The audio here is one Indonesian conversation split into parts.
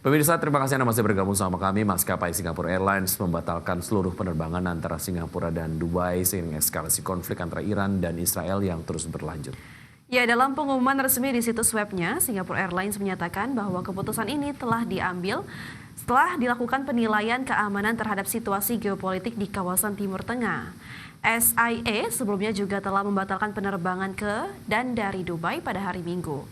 Pemirsa, terima kasih Anda masih bergabung sama kami. Maskapai Singapore Airlines membatalkan seluruh penerbangan antara Singapura dan Dubai seiring eskalasi konflik antara Iran dan Israel yang terus berlanjut. Ya, dalam pengumuman resmi di situs webnya, Singapore Airlines menyatakan bahwa keputusan ini telah diambil setelah dilakukan penilaian keamanan terhadap situasi geopolitik di kawasan Timur Tengah. SIA sebelumnya juga telah membatalkan penerbangan ke dan dari Dubai pada hari Minggu.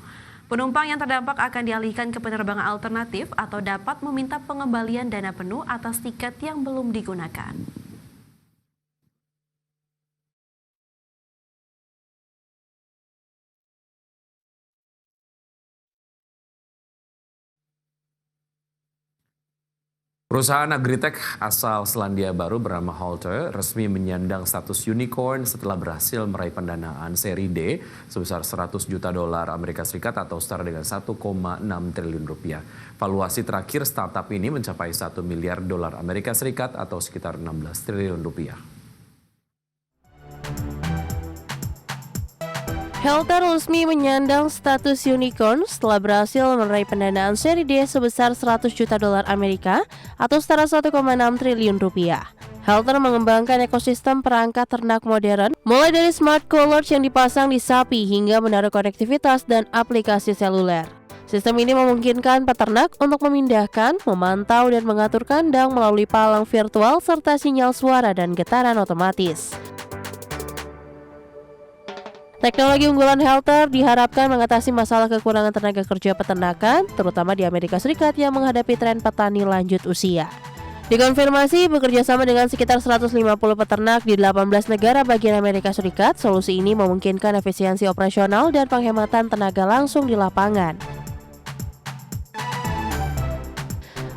Penumpang yang terdampak akan dialihkan ke penerbangan alternatif atau dapat meminta pengembalian dana penuh atas tiket yang belum digunakan. Perusahaan agritech asal Selandia Baru bernama Halter resmi menyandang status unicorn setelah berhasil meraih pendanaan seri D sebesar 100 juta dolar Amerika Serikat atau setara dengan 1,6 triliun rupiah. Valuasi terakhir startup ini mencapai 1 miliar dolar Amerika Serikat atau sekitar 16 triliun rupiah. Halter resmi menyandang status unicorn setelah berhasil meraih pendanaan seri D sebesar 100 juta dolar Amerika atau setara 1,6 triliun rupiah. Halter mengembangkan ekosistem perangkat ternak modern, mulai dari smart collars yang dipasang di sapi hingga menaruh konektivitas dan aplikasi seluler. Sistem ini memungkinkan peternak untuk memindahkan, memantau, dan mengatur kandang melalui palang virtual serta sinyal suara dan getaran otomatis. Teknologi unggulan Halter diharapkan mengatasi masalah kekurangan tenaga kerja peternakan, terutama di Amerika Serikat yang menghadapi tren petani lanjut usia. Dikonfirmasi bekerja sama dengan sekitar 150 peternak di 18 negara bagian Amerika Serikat, solusi ini memungkinkan efisiensi operasional dan penghematan tenaga langsung di lapangan.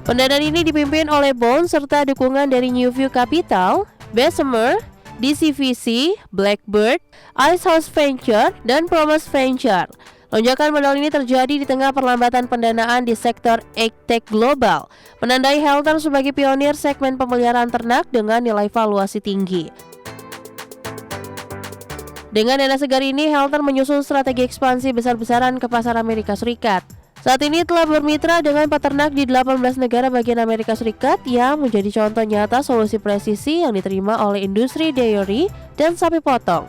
Pendanaan ini dipimpin oleh Bond serta dukungan dari New View Capital, Bessemer, DCVC, Blackbird, Icehouse Venture, dan Promise Venture. Lonjakan modal ini terjadi di tengah perlambatan pendanaan di sektor AgTech global, menandai Halter sebagai pionir segmen pemeliharaan ternak dengan nilai valuasi tinggi. Dengan dana segar ini, Halter menyusun strategi ekspansi besar-besaran ke pasar Amerika Serikat. Saat ini telah bermitra dengan peternak di 18 negara bagian Amerika Serikat yang menjadi contoh nyata solusi presisi yang diterima oleh industri dairy dan sapi potong.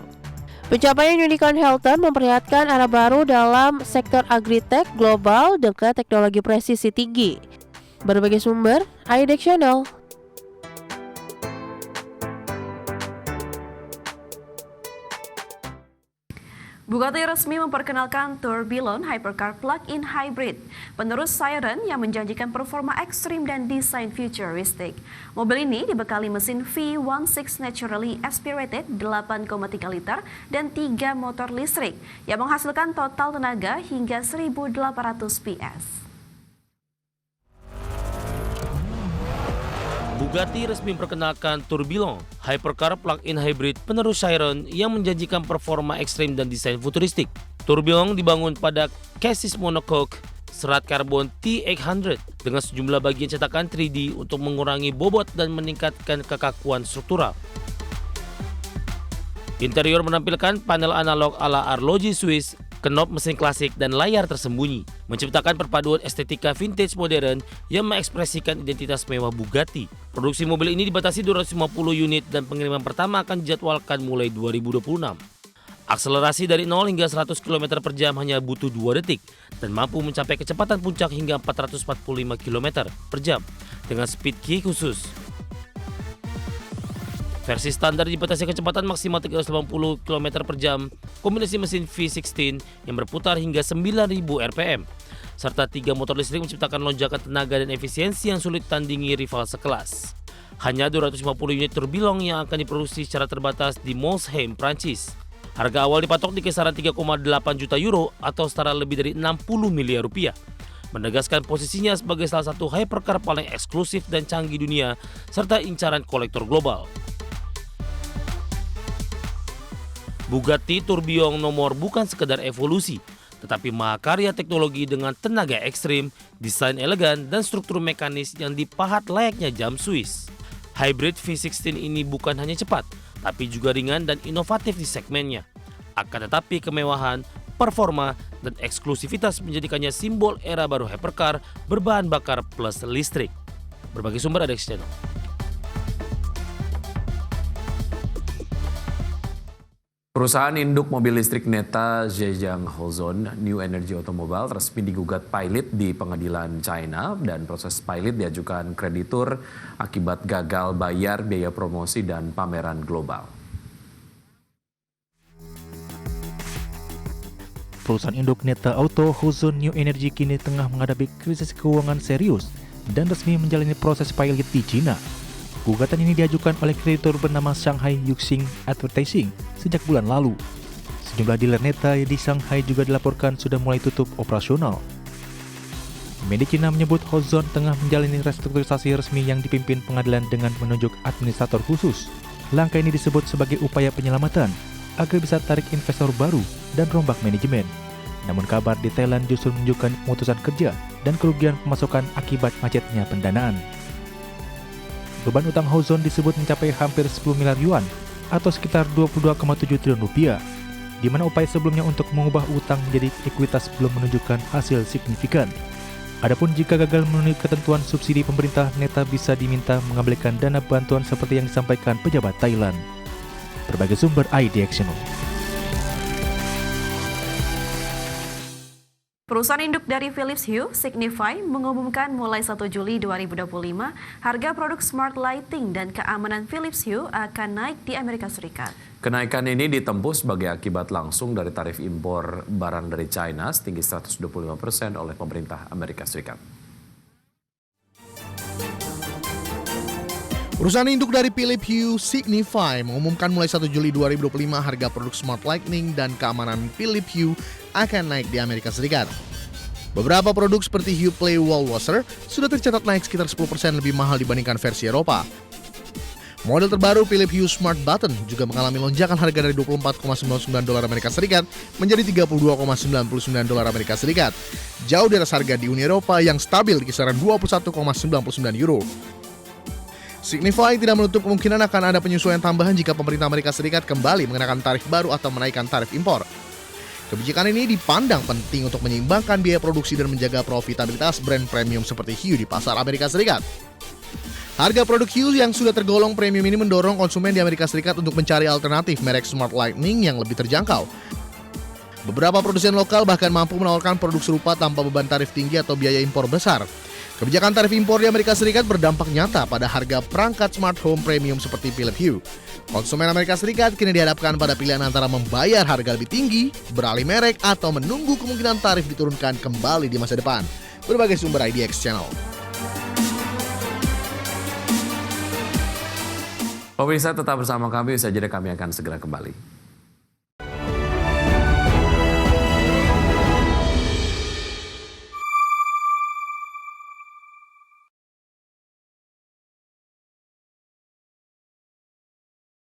Pencapaian unicorn Halter memperlihatkan arah baru dalam sektor agritech global dengan teknologi presisi tinggi. Berbagai sumber, iDeck Channel. Bugatti resmi memperkenalkan Tourbillon Hypercar Plug-in Hybrid, penerus Siren yang menjanjikan performa ekstrim dan desain futuristik. Mobil ini dibekali mesin V16 naturally aspirated 8,3 liter dan 3 motor listrik yang menghasilkan total tenaga hingga 1.800 PS. Bugatti resmi memperkenalkan Tourbillon Hypercar Plug-in Hybrid penerus Chiron yang menjanjikan performa ekstrim dan desain futuristik. Tourbillon dibangun pada chassis monocoque serat karbon T800 dengan sejumlah bagian cetakan 3D untuk mengurangi bobot dan meningkatkan kekakuan struktural. Interior menampilkan panel analog ala arloji Swiss, knop mesin klasik, dan layar tersembunyi, menciptakan perpaduan estetika vintage modern yang mengekspresikan identitas mewah Bugatti. Produksi mobil ini dibatasi 250 unit dan pengiriman pertama akan dijadwalkan mulai 2026. Akselerasi dari 0 hingga 100 km per jam hanya butuh 2 detik dan mampu mencapai kecepatan puncak hingga 445 km per jam dengan speed key khusus. Versi standar dibatasi kecepatan maksimal 380 km per jam, kombinasi mesin V16 yang berputar hingga 9.000 rpm, serta 3 motor listrik menciptakan lonjakan tenaga dan efisiensi yang sulit tandingi rival sekelas. Hanya 250 unit Tourbillon yang akan diproduksi secara terbatas di Molsheim, Prancis. Harga awal dipatok di kisaran 3,8 juta euro atau setara lebih dari 60 miliar rupiah, menegaskan posisinya sebagai salah satu hypercar paling eksklusif dan canggih dunia serta incaran kolektor global. Bugatti Tourbillon nomor bukan sekedar evolusi, tetapi mahakarya teknologi dengan tenaga ekstrim, desain elegan, dan struktur mekanis yang dipahat layaknya jam Swiss. Hybrid V16 ini bukan hanya cepat, tapi juga ringan dan inovatif di segmennya. Akan tetapi kemewahan, performa, dan eksklusivitas menjadikannya simbol era baru hypercar berbahan bakar plus listrik. Berbagai sumber ada di channel. Perusahaan induk mobil listrik Neta Zhejiang Hozon New Energy Automobile resmi digugat pilot di pengadilan China dan proses pilot diajukan kreditur akibat gagal bayar biaya promosi dan pameran global. Perusahaan induk Neta Auto Hozon New Energy kini tengah menghadapi krisis keuangan serius dan resmi menjalani proses pilot di China. Gugatan ini diajukan oleh kreditur bernama Shanghai Yuxing Advertising sejak bulan lalu. Sejumlah dealer Neta di Shanghai juga dilaporkan sudah mulai tutup operasional. Media Cina menyebut Hozon tengah menjalani restrukturisasi resmi yang dipimpin pengadilan dengan menunjuk administrator khusus. Langkah ini disebut sebagai upaya penyelamatan agar bisa tarik investor baru dan rombak manajemen. Namun kabar di Thailand justru menunjukkan pemutusan kerja dan kerugian pemasukan akibat macetnya pendanaan. Beban utang Hozon disebut mencapai hampir 10 miliar yuan atau sekitar 22,7 triliun rupiah, di mana upaya sebelumnya untuk mengubah utang menjadi ekuitas belum menunjukkan hasil signifikan. Adapun jika gagal memenuhi ketentuan subsidi pemerintah, Neta bisa diminta mengembalikan dana bantuan seperti yang disampaikan pejabat Thailand. Berbagai sumber IDX Channel. Perusahaan induk dari Philips Hue, Signify, mengumumkan mulai 1 Juli 2025, harga produk smart lighting dan keamanan Philips Hue akan naik di Amerika Serikat. Kenaikan ini ditempuh sebagai akibat langsung dari tarif impor barang dari China setinggi 125% oleh pemerintah Amerika Serikat. Perusahaan induk dari Philips Hue, Signify, mengumumkan mulai 1 Juli 2025 harga produk smart lighting dan keamanan Philips Hue akan naik di Amerika Serikat. Beberapa produk seperti Hue Play Wall Washer sudah tercatat naik sekitar 10% lebih mahal dibandingkan versi Eropa. Model terbaru Philips Hue Smart Button juga mengalami lonjakan harga dari $24,99 Amerika Serikat menjadi $32,99 Amerika Serikat. Jauh di atas harga di Uni Eropa yang stabil di kisaran €21,99. Signify tidak menutup kemungkinan akan ada penyesuaian tambahan jika pemerintah Amerika Serikat kembali mengenakan tarif baru atau menaikkan tarif impor. Kebijakan ini dipandang penting untuk menyeimbangkan biaya produksi dan menjaga profitabilitas brand premium seperti Hue di pasar Amerika Serikat. Harga produk Hue yang sudah tergolong premium ini mendorong konsumen di Amerika Serikat untuk mencari alternatif merek smart lighting yang lebih terjangkau. Beberapa produsen lokal bahkan mampu menawarkan produk serupa tanpa beban tarif tinggi atau biaya impor besar. Kebijakan tarif impor di Amerika Serikat berdampak nyata pada harga perangkat smart home premium seperti Philips Hue. Konsumen Amerika Serikat kini dihadapkan pada pilihan antara membayar harga lebih tinggi, beralih merek, atau menunggu kemungkinan tarif diturunkan kembali di masa depan. Berbagai sumber IDX Channel. Pemirsa tetap bersama kami, usai jeda kami akan segera kembali.